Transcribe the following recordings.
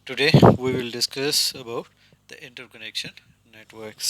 Today we will discuss about the interconnection networks.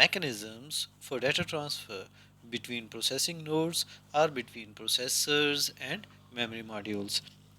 mechanisms for data transfer between processing nodes or between processors and memory modules.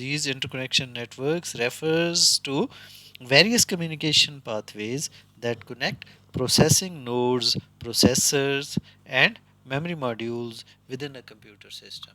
these interconnection networks refers to various communication pathways that connect processing nodes, processors and memory modules within a computer system.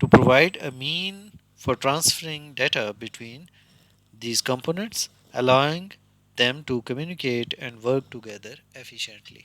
to provide a mean for transferring data between these components, allowing them to communicate and work together efficiently.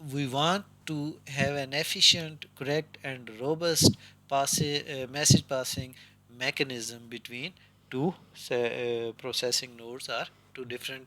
we want to have an efficient, correct and robust message passing mechanism between two processing nodes or two different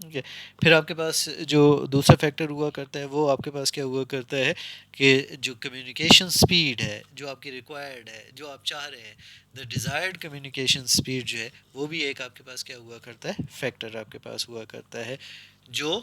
ٹھیک ہے. پھر آپ کے پاس جو دوسرا factor ہوا کرتا ہے وہ آپ کے پاس کیا ہوا کرتا ہے کہ جو کمیونیکیشن سپیڈ ہے جو آپ کی ریکوائرڈ ہے جو آپ چاہ رہے ہیں دا ڈیزائرڈ کمیونیکیشن سپیڈ جو ہے وہ بھی ایک آپ کے پاس کیا ہوا کرتا ہے فیکٹر آپ کے پاس ہوا کرتا ہے جو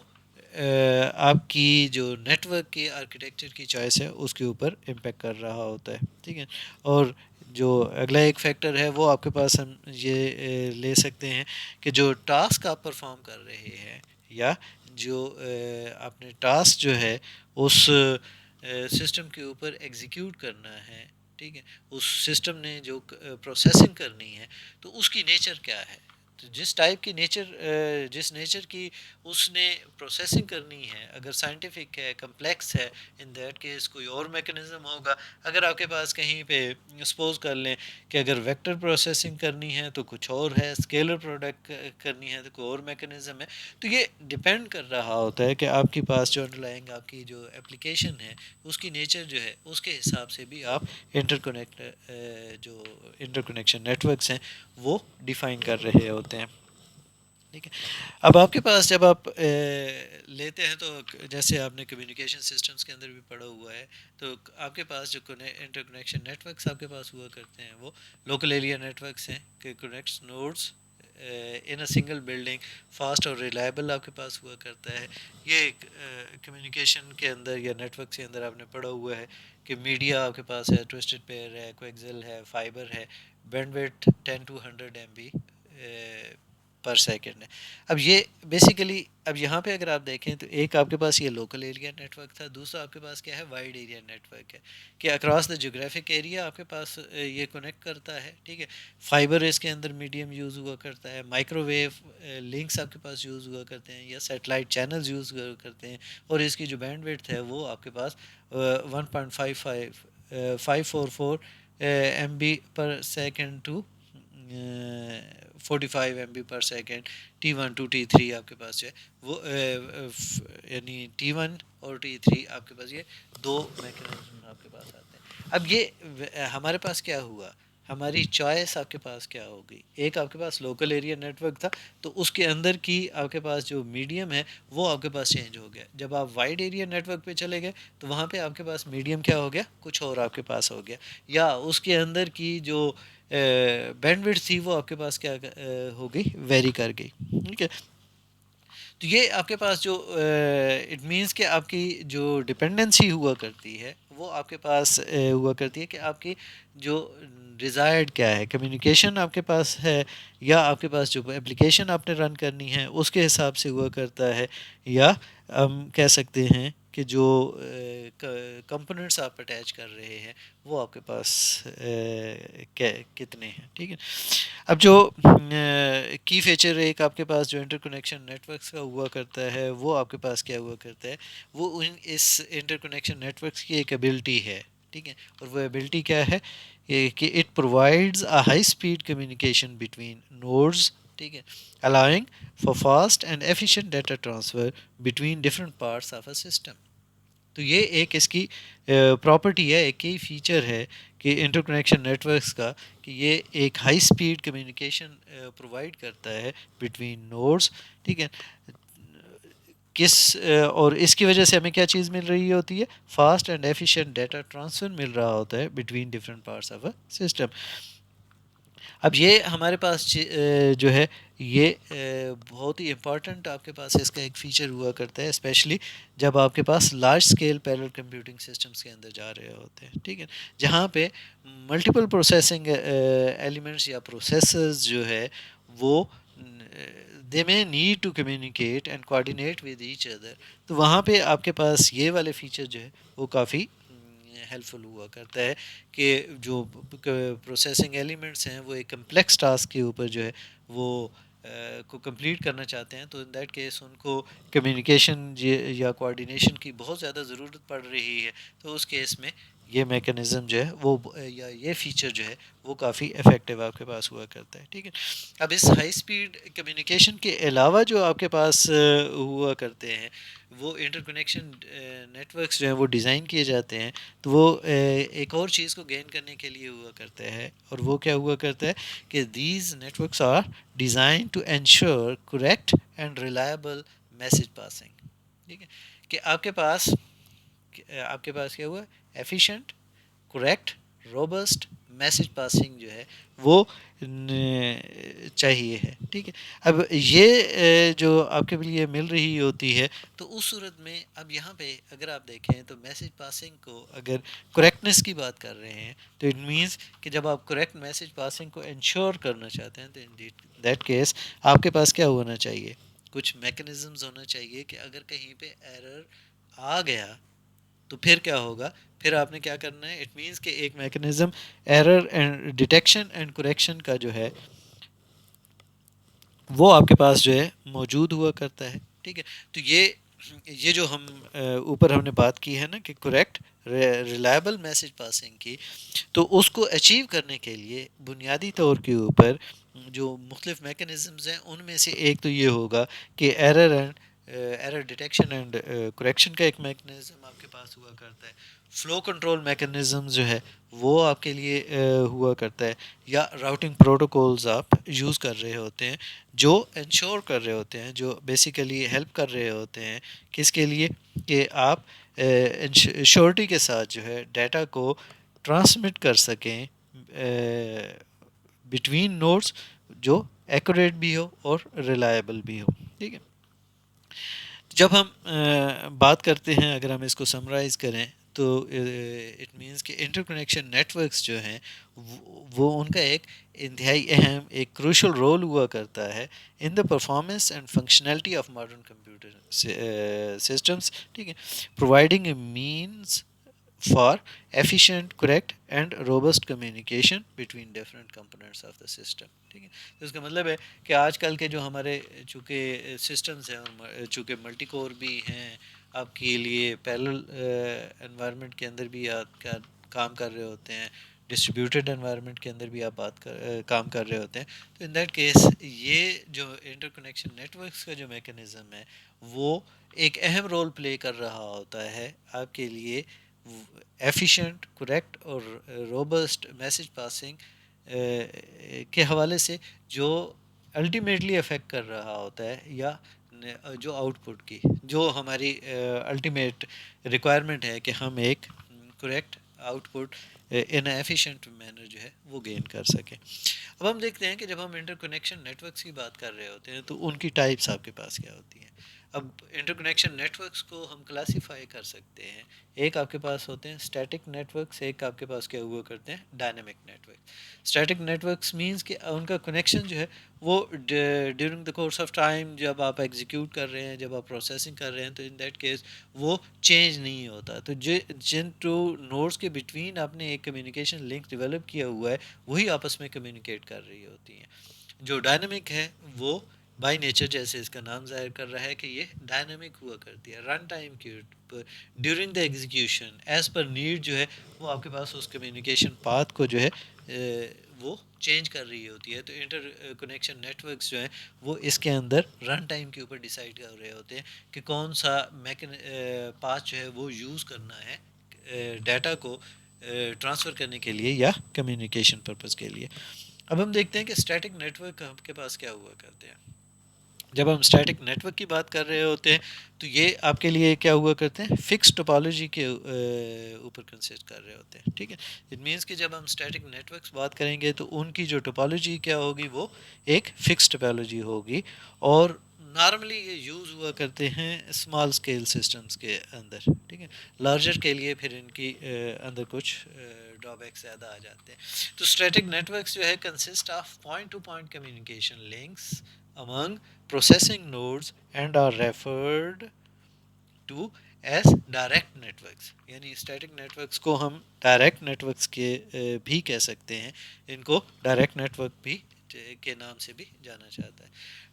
آپ کی جو نیٹ ورک کی آرکیٹیکچر کی چوائس ہے اس کے اوپر امپیکٹ کر رہا ہوتا ہے. ٹھیک ہے. اور جو اگلا ایک فیکٹر ہے وہ آپ کے پاس ہم یہ لے سکتے ہیں کہ جو ٹاسک آپ پرفارم کر رہے ہیں یا جو آپ نے ٹاسک جو ہے اس سسٹم کے اوپر ایگزیکیوٹ کرنا ہے. ٹھیک ہے. اس سسٹم نے جو پروسیسنگ کرنی ہے تو اس کی نیچر کیا ہے. تو جس ٹائپ کی نیچر جس نیچر کی اس نے پروسیسنگ کرنی ہے اگر سائنٹیفک ہے کمپلیکس ہے ان دیٹ کیس کوئی اور میکانزم ہوگا. اگر آپ کے پاس کہیں پہ سپوز کر لیں کہ اگر ویکٹر پروسیسنگ کرنی ہے تو کچھ اور ہے اسکیلر پروڈکٹ کرنی ہے تو کوئی اور میکانزم ہے. تو یہ ڈپینڈ کر رہا ہوتا ہے کہ آپ کے پاس جو انڈر لائنگ آپ کی جو اپلیکیشن ہے اس کی نیچر جو ہے اس کے حساب سے بھی آپ جو انٹر کنیکشن نیٹورکس ہیں وہ ڈیفائن کر رہے ہوتے ہیں. ٹھیک ہے. اب آپ کے پاس جب آپ لیتے ہیں تو جیسے آپ نے کمیونیکیشن سسٹمز کے اندر بھی پڑھا ہوا ہے تو آپ کے پاس جو انٹر کنیکشن نیٹورکس آپ کے پاس ہوا کرتے ہیں وہ لوکل ایریا نیٹورکس ہیں کہ connects nodes in a single building fast اور ریلائبل آپ کے پاس ہوا کرتا ہے. یہ کمیونیکیشن کے اندر یا نیٹورکس کے اندر آپ نے پڑھا ہوا ہے کہ میڈیا آپ کے پاس ہے ٹوسٹڈ پیئر ہے کویکزل ہے فائبر ہے bandwidth 10 to 100 MB per second ہے. اب یہ بیسیکلی اب یہاں پہ اگر آپ دیکھیں تو ایک آپ کے پاس یہ لوکل ایریا نیٹ ورک تھا دوسرا آپ کے پاس کیا ہے وائڈ ایریا نیٹ ورک ہے کہ اکراس دا جیوگرافک ایریا آپ کے پاس یہ کنیکٹ کرتا ہے. ٹھیک ہے. فائبر اس کے اندر میڈیم یوز ہوا کرتا ہے مائکرو ویو لنکس آپ کے پاس یوز ہوا کرتے ہیں یا سیٹلائٹ چینلز یوز ہوا کرتے ہیں اور اس کی جو بینڈ ویڈتھ ہے وہ آپ کے پاس 1.544 MB per second to 45 MB per second T1 to T3 آپ کے پاس جو ہے وہ یعنی T1 اور T3 آپ کے پاس یہ دو میکانزم آپ کے پاس آتے ہیں. اب یہ ہمارے پاس کیا ہوا ہماری چوائس آپ کے پاس کیا ہوگی ایک آپ کے پاس لوکل ایریا نیٹ ورک تھا تو اس کے اندر کی آپ کے پاس جو میڈیم ہے وہ آپ کے پاس چینج ہو گیا. جب آپ وائڈ ایریا نیٹ ورک پہ چلے گئے تو وہاں پہ آپ کے پاس میڈیم کیا ہو گیا کچھ اور آپ کے پاس ہو گیا یا اس کے اندر کی جو بینڈ وڈتھ تھی وہ آپ کے پاس کیا ہو گئی ویری کر گئی. ٹھیک ہے. تو یہ آپ کے پاس جو اٹ مینس کہ آپ کی جو ڈپینڈنسی ہوا کرتی ہے وہ آپ کے پاس ہوا کرتی ہے کہ آپ کی جو ڈیزائرڈ کیا ہے کمیونیکیشن آپ کے پاس ہے یا آپ کے پاس جو اپلیکیشن آپ نے رن کرنی ہے اس کے حساب سے ہوا کرتا ہے یا ہم کہہ سکتے ہیں کہ جو کمپوننٹس آپ اٹیچ کر رہے ہیں وہ آپ کے پاس کتنے ہیں. ٹھیک ہے. اب جو کی فیچر ایک آپ کے پاس جو انٹر کنیکشن نیٹ ورکس کا ہوا کرتا ہے وہ آپ کے پاس کیا ہوا کرتا ہے وہ اس انٹر کنیکشن نیٹ ورکس کی ایک ایبلٹی ہے. ٹھیک ہے. اور وہ ایبلٹی کیا ہے کہ it provides a high speed communication between nodes. ٹھیک ہے. allowing for fast and efficient data transfer between different parts of a system. تو یہ ایک اس کی پراپرٹی ہے ایک کی فیچر ہے کہ انٹر کنیکشن نیٹ ورکس کا کہ یہ ایک ہائی اسپیڈ کمیونیکیشن پرووائڈ کرتا ہے بٹوین نوڈس. ٹھیک ہے. کس اور اس کی وجہ سے ہمیں کیا چیز مل رہی ہوتی ہے fast and efficient data transfer مل رہا ہوتا ہے between different parts of a system. اب یہ ہمارے پاس جو ہے یہ بہت ہی امپورٹنٹ آپ کے پاس اس کا ایک فیچر ہوا کرتا ہے اسپیشلی جب آپ کے پاس large scale parallel computing systems کے اندر جا رہے ہوتے ہیں. ٹھیک ہے. جہاں پہ ملٹیپل پروسیسنگ ایلیمنٹس یا پروسیسرز جو ہے وہ they may need to communicate and coordinate with each other. تو وہاں پہ آپ کے پاس یہ والے فیچر جو ہے وہ کافی ہیلپ فل ہوا کرتا ہے کہ جو پروسیسنگ ایلیمنٹس ہیں وہ ایک کمپلیکس ٹاسک کے اوپر جو ہے وہ کو کمپلیٹ کرنا چاہتے ہیں تو ان دیٹ کیس ان کو کمیونیکیشن یا کوآرڈینیشن کی بہت زیادہ ضرورت پڑ رہی ہے. تو اس کیس میں یہ میکانزم جو ہے وہ یا یہ فیچر جو ہے وہ کافی افیکٹو آپ کے پاس ہوا کرتا ہے. ٹھیک ہے. اب اس ہائی اسپیڈ کمیونیکیشن کے علاوہ جو آپ کے پاس ہوا کرتے ہیں وہ انٹر کنیکشن نیٹ ورکس جو ہیں وہ ڈیزائن کیے جاتے ہیں تو وہ ایک اور چیز کو گین کرنے کے لیے ہوا کرتا ہے, اور وہ کیا ہوا کرتا ہے کہ these networks are design to ensure correct and reliable message passing. ٹھیک ہے کہ آپ کے پاس کیا ہوا efficient correct robust message passing جو ہے وہ چاہیے ہے. ٹھیک ہے. اب یہ جو آپ کے لیے مل رہی ہوتی ہے تو اس صورت میں اب یہاں پہ اگر آپ دیکھیں تو میسج پاسنگ کو اگر کریکٹنس کی بات کر رہے ہیں تو اٹ مینس کہ جب آپ کریکٹ میسج پاسنگ کو انشور کرنا چاہتے ہیں تو ان دیٹ کیس آپ کے پاس کیا ہونا چاہیے, کچھ میکانزمز ہونا چاہیے کہ اگر کہیں پہ ایرر آ گیا تو پھر کیا ہوگا, پھر آپ نے کیا کرنا ہے, اٹ مینس کہ ایک mechanism error and detection and correction کا جو ہے وہ آپ کے پاس جو ہے موجود ہوا کرتا ہے. ٹھیک ہے. تو یہ جو ہم اوپر ہم نے بات کی ہے نا کہ کریکٹ ریلائبل میسج پاسنگ کی, تو اس کو اچیو کرنے کے لیے بنیادی طور کے اوپر جو مختلف میکانزمز ہیں ان میں سے ایک تو یہ ہوگا کہ ایرر ڈیٹیکشن اینڈ کریکشن کا ایک میکانزم آپ کے پاس ہوا کرتا ہے. فلو کنٹرول میکانزم جو ہے وہ آپ کے لیے ہوا کرتا ہے, یا راؤٹنگ پروٹوکولز آپ یوز کر رہے ہوتے ہیں جو انشور کر رہے ہوتے ہیں, جو بیسیکلی ہیلپ کر رہے ہوتے ہیں کس کے لیے کہ آپ شیورٹی کے ساتھ جو ہے ڈیٹا کو ٹرانسمٹ کر سکیں بٹوین نوڈس جو ایکوریٹ بھی ہو اور ریلائبل بھی ہو. ٹھیک ہے. جب ہم بات کرتے ہیں, اگر ہم اس کو سمرائز کریں تو اٹ مینس کہ انٹر کنیکشن نیٹ ورکس جو ہیں وہ ان کا ایک انتہائی اہم ایک کروشل رول ہوا کرتا ہے in the performance and functionality of modern computer systems. ٹھیک ہے. Providing a means for efficient correct and robust communication between different components of the system. ٹھیک ہے. تو اس کا مطلب ہے کہ آج کل کے جو ہمارے چونکہ سسٹمز ہیں اور چونکہ ملٹی کور بھی ہیں آپ کے لیے پیرلل انوائرمنٹ کے اندر بھی آپ کام کر رہے ہوتے ہیں, ڈسٹریبیوٹیڈ انوائرمنٹ کے اندر بھی آپ کام کر رہے ہوتے ہیں, تو ان دیٹ کیس یہ جو انٹر کنیکشن نیٹ ورکس کا جو میکانزم ہے وہ ایک اہم رول پلے کر رہا ہوتا ہے آپ کے لیے ایفیشینٹ کریکٹ اور روبسٹ میسج پاسنگ کے حوالے سے, جو الٹیمیٹلی افیکٹ کر رہا ہوتا ہے یا جو آؤٹ پٹ کی جو ہماری الٹیمیٹ ریکوائرمنٹ ہے کہ ہم ایک کریکٹ آؤٹ پٹ ان ایفیشینٹ مینر جو ہے وہ گین کر سکیں. اب ہم دیکھتے ہیں کہ جب ہم انٹر کنیکشن نیٹ ورکس کی بات کر رہے ہوتے ہیں تو ان کی ٹائپس آپ کے پاس کیا ہوتی ہیں. اب انٹر کنیکشن نیٹ ورکس کو ہم کلاسیفائی کر سکتے ہیں, ایک آپ کے پاس ہوتے ہیں اسٹیٹک نیٹ ورکس, ایک آپ کے پاس کیا ہوا کرتے ہیں dynamic network. Static networks means کہ ان کا کنیکشن جو ہے وہ during the course of time جب آپ ایگزیکیوٹ کر رہے ہیں, جب آپ پروسیسنگ کر رہے ہیں تو ان دیٹ کیس وہ چینج نہیں ہوتا. تو جن ٹو نوڈس کے بٹوین آپ نے ایک کمیونیکیشن لنک ڈیولپ کیا ہوا ہے وہی آپس میں کمیونیکیٹ کر رہی ہوتی ہیں. جو ڈائنامک ہے وہ بائی نیچر جیسے اس کا نام ظاہر کر رہا ہے کہ یہ ڈائنامک ہوا کرتی ہے, رن ٹائم کی during the execution as per need جو ہے وہ آپ کے پاس اس کمیونیکیشن پاتھ کو جو ہے وہ چینج کر رہی ہوتی ہے. تو انٹر کنیکشن نیٹ ورکس جو ہیں وہ اس کے اندر رن ٹائم کے اوپر ڈیسائیڈ کر رہے ہوتے ہیں کہ کون سا پاتھ جو ہے وہ یوز کرنا ہے ڈیٹا کو ٹرانسفر کرنے کے لیے یا کمیونیکیشن پرپز کے لیے. اب ہم دیکھتے ہیں کہ اسٹیٹک نیٹ ورک آپ کے پاس کیا ہوا کرتے ہیں. جب ہم اسٹیٹک نیٹ ورک کی بات کر رہے ہوتے ہیں تو یہ آپ کے لیے کیا ہوا کرتے ہیں فکس ٹوپالوجی کے اوپر کنسسٹ کر رہے ہوتے ہیں. ٹھیک ہے. اٹ مینس کہ جب ہم اسٹیٹک نیٹ ورکس بات کریں گے تو ان کی جو ٹوپالوجی کیا ہوگی وہ ایک فکس ٹوپالوجی ہوگی, اور نارملی یہ یوز ہوا کرتے ہیں اسمال اسکیل سسٹمز کے اندر. ٹھیک ہے. لارجر کے لیے پھر ان کی اندر کچھ ڈرا بیک زیادہ آ جاتے ہیں. تو اسٹیٹک نیٹ ورکس جو ہے consist of point to point communication links among processing nodes and are referred to as direct networks. یعنی اسٹیٹک نیٹ ورکس کو ہم ڈائریکٹ نیٹ ورکس کے بھی کہہ سکتے ہیں, ان کو ڈائریکٹ نیٹ ورک بھی کے نام سے بھی جانا جاتا ہے.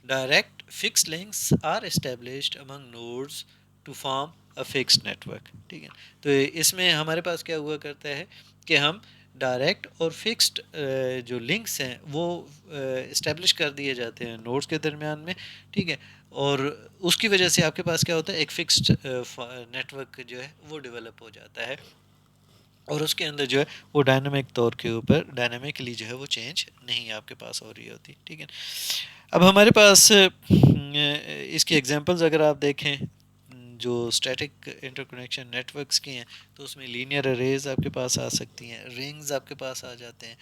Direct fix links are established among nodes to form a fixed network. ٹھیک ہے. تو اس میں ہمارے پاس کیا ہوا کرتا ہے کہ ہم ڈائریکٹ اور فکسڈ جو لنکس ہیں وہ اسٹیبلش کر دیے جاتے ہیں نوڈس کے درمیان میں. ٹھیک ہے. اور اس کی وجہ سے آپ کے پاس کیا ہوتا ہے ایک فکسڈ نیٹورک جو ہے وہ ڈیولپ ہو جاتا ہے, اور اس کے اندر جو ہے وہ ڈائنامک طور کے اوپر ڈائنامکلی جو ہے وہ چینج نہیں آپ کے پاس ہو رہی ہوتی. ٹھیک ہے. اب ہمارے پاس اس کی ایگزامپلز اگر آپ دیکھیں جو اسٹیٹک انٹر کنیکشن نیٹورکس کی ہیں تو اس میں لینئر اریز آپ کے پاس آ سکتی ہیں, رنگز آپ کے پاس آ جاتے ہیں,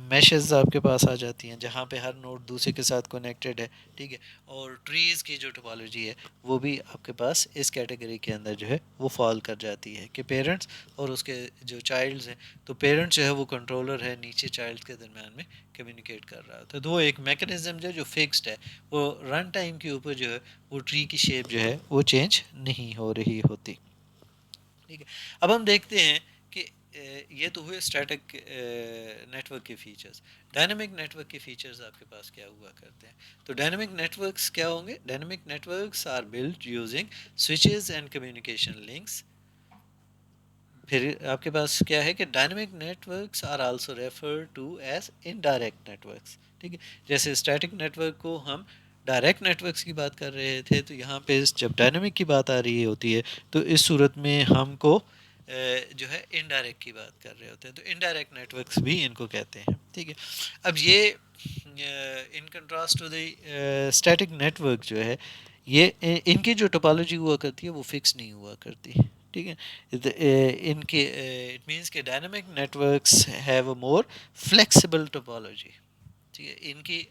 میشز آپ کے پاس آ جاتی ہیں جہاں پہ ہر نوڈ دوسرے کے ساتھ کنیکٹڈ ہے. ٹھیک ہے. اور ٹریز کی جو ٹوپالوجی ہے وہ بھی آپ کے پاس اس کیٹیگری کے اندر جو ہے وہ فال کر جاتی ہے کہ پیرنٹس اور اس کے جو چائلڈز ہیں, تو پیرنٹ جو ہے وہ کنٹرولر ہے, نیچے چائلڈ کے درمیان میں کمیونیکیٹ کر رہا ہوتا ہے. تو وہ ایک میکانزم جو فکسڈ ہے, وہ رن ٹائم کے اوپر جو ہے وہ ٹری کی شیپ جو ہے وہ چینج نہیں ہو رہی ہوتی. ٹھیک ہے. اب ہم دیکھتے ہیں کہ یہ تو ہوئے اسٹیٹک نیٹورک کے فیچرز. ڈائنامک نیٹورک کے فیچرز آپ کے پاس کیا ہوا کرتے ہیں. تو ڈائنامک نیٹورکس کیا ہوں گے. Dynamic networks are build using switches and communication links. پھر آپ کے پاس کیا ہے کہ dynamic networks are also refer to as indirect networks. ٹھیک ہے. جیسے اسٹیٹک نیٹورک کو ہم ڈائریکٹ نیٹورکس کی بات کر رہے تھے, تو یہاں پہ جب ڈائنامک کی بات آ رہی ہوتی ہے تو اس صورت میں ہم کو جو ہے انڈائریکٹ کی بات کر رہے ہوتے ہیں. تو انڈائریکٹ نیٹورکس بھی ان کو کہتے ہیں. ٹھیک ہے. اب یہ in contrast to the static network جو ہے یہ ان کی جو ٹوپالوجی ہوا کرتی ہے وہ فکس نہیں ہوا کرتی. ٹھیک ہے. ان کے اٹ مینس کہ dynamic networks have a more flexible topology. ٹھیک ہے. ان کی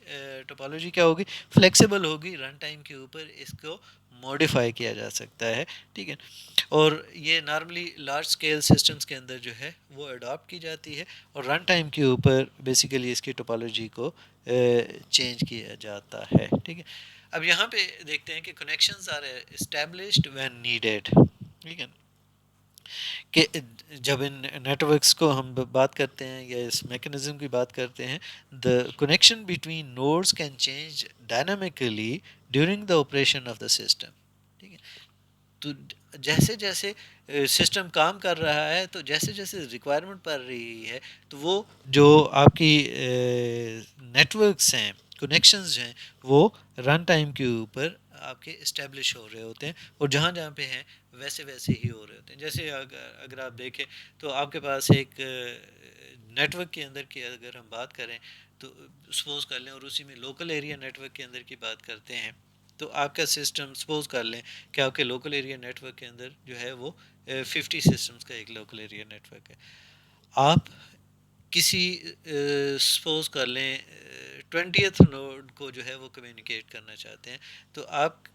ٹوپالوجی کیا ہوگی, فلیکسیبل ہوگی, رن ٹائم کے اوپر اس کو موڈیفائی کیا جا سکتا ہے. ٹھیک ہے. اور یہ نارملی لارج اسکیل سسٹمز کے اندر جو ہے وہ اڈاپٹ کی جاتی ہے, اور رن ٹائم کے اوپر بیسیکلی اس کی ٹوپالوجی کو چینج کیا جاتا ہے. ٹھیک ہے. اب یہاں پہ دیکھتے ہیں کہ connections are established when needed. ٹھیک ہے. کہ جب ان نیٹورکس کو ہم بات کرتے ہیں یا اس میکانزم کی بات کرتے ہیں, the connection between nodes can change dynamically during the operation of the system. ٹھیک ہے. تو جیسے جیسے سسٹم کام کر رہا ہے, تو جیسے جیسے ریکوائرمنٹ پڑ رہی ہے, تو وہ جو آپ کی نیٹورکس ہیں, کنیکشنز ہیں, وہ رن ٹائم کے اوپر آپ کے اسٹیبلش ہو رہے ہوتے ہیں, اور جہاں جہاں پہ ہیں ویسے ویسے ہی ہو رہے ہوتے ہیں. جیسے اگر آپ دیکھیں تو آپ کے پاس ایک نیٹورک کے اندر کی اگر ہم بات کریں تو سپوز کر لیں, اور اسی میں لوکل ایریا نیٹورک کے اندر کی بات کرتے ہیں, تو آپ کا سسٹم سپوز کر لیں کہ آپ کے لوکل ایریا نیٹورک کے اندر جو ہے وہ 50 سسٹمز کا ایک لوکل ایریا نیٹورک ہے. آپ کسی سپوز کر لیں 20th نوڈ کو جو ہے وہ کمیونیکیٹ کرنا چاہتے ہیں, تو آپ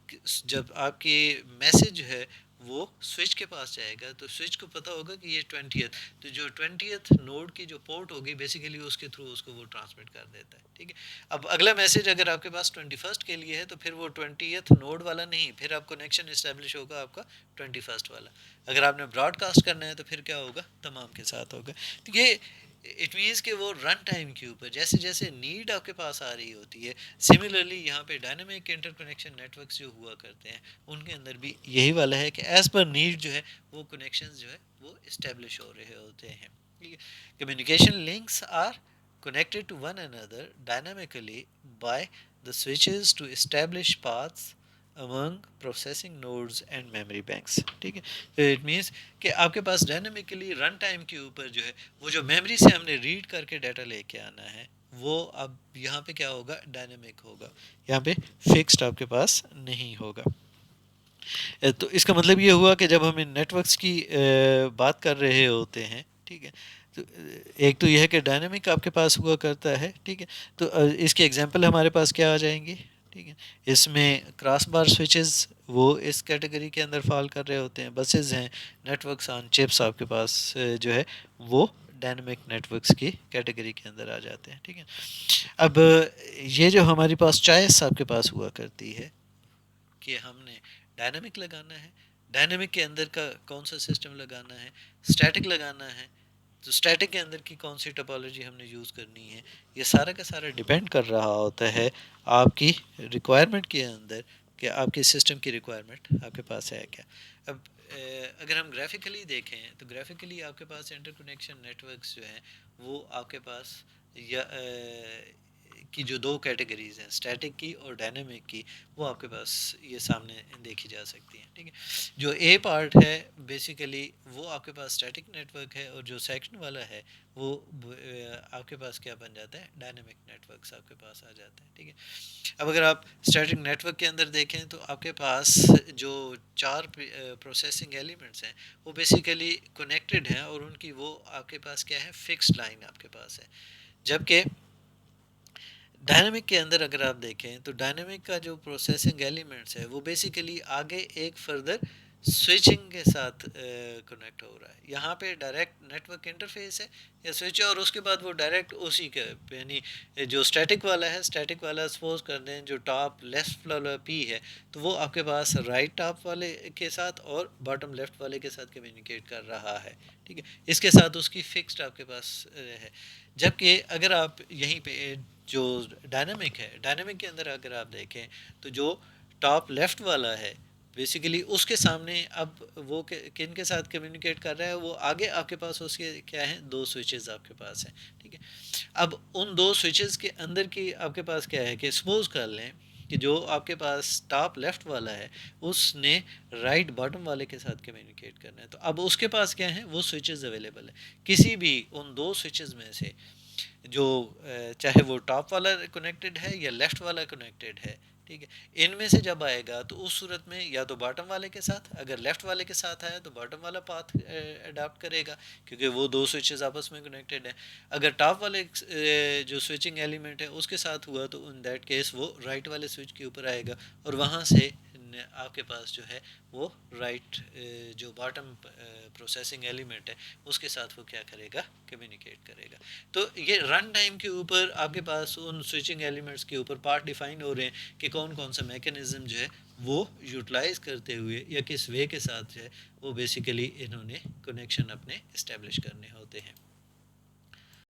جب آپ کی میسج ہے وہ سوئچ کے پاس جائے گا, تو سوئچ کو پتہ ہوگا کہ یہ 20th, تو جو 20th نوڈ کی جو پورٹ ہوگی بیسیکلی اس کے تھرو اس کو وہ ٹرانسمٹ کر دیتا ہے. ٹھیک ہے. اب اگلا میسج اگر آپ کے پاس 21st کے لیے ہے, تو پھر وہ 20th نوڈ والا نہیں, پھر آپ کنیکشن اسٹیبلش ہوگا آپ کا 21st والا. اگر آپ نے براڈ کاسٹ کرنا ہے تو پھر کیا ہوگا, تمام کے ساتھ ہوگا. تو یہ اٹ مینس کہ وہ رن ٹائم کے اوپر جیسے جیسے نیڈ آپ کے پاس آ رہی ہوتی ہے, سملرلی یہاں پہ ڈائنامک انٹر کنیکشن نیٹورکس جو ہوا کرتے ہیں ان کے اندر بھی یہی والا ہے کہ ایز پر نیڈ جو ہے وہ کنیکشنز جو ہے وہ اسٹیبلش ہو رہے ہوتے ہیں. Communication links are connected to one another dynamically by the switches to establish paths among processing nodes and memory banks. ٹھیک ہے. اٹ مینس کہ آپ کے پاس ڈائنامکلی رن ٹائم کے اوپر جو ہے وہ جو میموری سے ہم نے ریڈ کر کے ڈیٹا لے کے آنا ہے وہ اب یہاں پہ کیا ہوگا, ڈائنامک ہوگا, یہاں پہ فکسڈ آپ کے پاس نہیں ہوگا. تو اس کا مطلب یہ ہوا کہ جب ہم ان نیٹورکس کی بات کر رہے ہوتے ہیں, ٹھیک ہے, تو ایک تو یہ ہے کہ ڈائنامک آپ کے پاس ہوا کرتا ہے. ٹھیک ہے. تو اس کی ایگزامپل ہمارے پاس کیا آ جائیں گی. ٹھیک ہے. اس میں کراس بار سوئچز وہ اس کیٹیگری کے اندر فال کر رہے ہوتے ہیں, بسز ہیں, نیٹورکس آن چپس آپ کے پاس جو ہے وہ ڈائنامک نیٹورکس کی کیٹیگری کے اندر آ جاتے ہیں. ٹھیک ہے. اب یہ جو ہماری پاس چوائس آپ کے پاس ہوا کرتی ہے کہ ہم نے ڈائنامک لگانا ہے, ڈائنامک کے اندر کا کون سا سسٹم لگانا ہے, اسٹیٹک لگانا ہے, تو اسٹیٹک کے اندر کی کون سی ٹوپالوجی ہم نے یوز کرنی ہے, یہ سارا کا سارا ڈیپینڈ کر رہا ہوتا ہے آپ کی ریکوائرمنٹ کے اندر کہ آپ کے سسٹم کی ریکوائرمنٹ آپ کے پاس ہے کیا. اب اگر ہم گرافیکلی دیکھیں تو گرافیکلی آپ کے پاس انٹر کنیکشن نیٹ ورکس جو ہیں وہ آپ کے پاس یا کی جو دو کیٹیگریز ہیں اسٹیٹک کی اور ڈائنامک کی، وہ آپ کے پاس یہ سامنے دیکھی جا سکتی ہیں، ٹھیک ہے۔ جو اے پارٹ ہے بیسیکلی وہ آپ کے پاس اسٹیٹک نیٹ ورک ہے، اور جو سیکنڈ والا ہے وہ آپ کے پاس کیا بن جاتا ہے، ڈائنامک نیٹ ورکس آپ کے پاس آ جاتے ہیں، ٹھیک ہے۔ اب اگر آپ اسٹیٹک نیٹ ورک کے اندر دیکھیں تو آپ کے پاس جو چار پروسیسنگ ایلیمنٹس ہیں وہ بیسیکلی کنیکٹڈ ہیں، اور ان کی وہ آپ کے پاس کیا ہے، فکسڈ لائن آپ کے پاس ہے۔ جبکہ ڈائنامک کے اندر اگر آپ دیکھیں تو ڈائنامک کا جو پروسیسنگ ایلیمنٹس ہے وہ بیسیکلی آگے ایک فردر سوئچنگ کے ساتھ کنیکٹ ہو رہا ہے۔ یہاں پہ ڈائریکٹ نیٹ ورک انٹرفیس ہے یا سوئچ ہے، اور اس کے بعد وہ ڈائریکٹ اسی کے یعنی جو اسٹیٹک والا ہے، اسٹیٹک والا سپوز کر دیں جو ٹاپ لیفٹ والا پی ہے تو وہ آپ کے پاس رائٹ ٹاپ والے کے ساتھ اور باٹم لیفٹ والے کے ساتھ کمیونیکیٹ کر رہا ہے، ٹھیک ہے۔ اس کے ساتھ اس کی فکسڈ آپ کے پاس ہے۔ جبکہ اگر آپ یہیں پہ جو ڈائنامک ہے، ڈائنامک کے اندر اگر آپ دیکھیں تو جو ٹاپ لیفٹ والا ہے بیسیکلی اس کے سامنے اب وہ کن کے ساتھ کمیونیکیٹ کر رہا ہے، وہ آگے آپ کے پاس اس کے کیا ہیں، دو سوئچز آپ کے پاس ہیں، ٹھیک ہے۔ اب ان دو سوئچز کے اندر کی آپ کے پاس کیا ہے کہ سپوز کر لیں کہ جو آپ کے پاس ٹاپ لیفٹ والا ہے اس نے رائٹ باٹم والے کے ساتھ کمیونیکیٹ کرنا ہے، تو اب اس کے پاس کیا ہے، وہ سوئچز اویلیبل ہے۔ کسی بھی ان دو سوئچز میں سے جو چاہے وہ ٹاپ والا کنیکٹڈ ہے یا لیفٹ والا کنیکٹڈ ہے، ٹھیک ہے، ان میں سے جب آئے گا تو اس صورت میں یا تو باٹم والے کے ساتھ، اگر لیفٹ والے کے ساتھ آیا تو باٹم والا پاتھ اڈاپٹ کرے گا کیونکہ وہ دو سوئچز آپس میں کنیکٹڈ ہیں۔ اگر ٹاپ والے جو سوئچنگ ایلیمنٹ ہے اس کے ساتھ ہوا تو ان دیٹ کیس وہ رائٹ والے سوئچ کے اوپر آئے گا، اور وہاں سے آپ کے پاس جو ہے وہ رائٹ جو باٹم پروسیسنگ ایلیمنٹ ہے اس کے ساتھ وہ کیا کرے گا، کمیونیکیٹ کرے گا۔ تو یہ رن ٹائم کے اوپر آپ کے پاس ان سوئچنگ ایلیمنٹس کے اوپر پارٹ ڈیفائن ہو رہے ہیں کہ کون کون سا میکانزم جو ہے وہ یوٹیلائز کرتے ہوئے یا کس وے کے ساتھ جو ہے وہ بیسیکلی انہوں نے کنیکشن اپنے اسٹیبلش کرنے ہوتے ہیں۔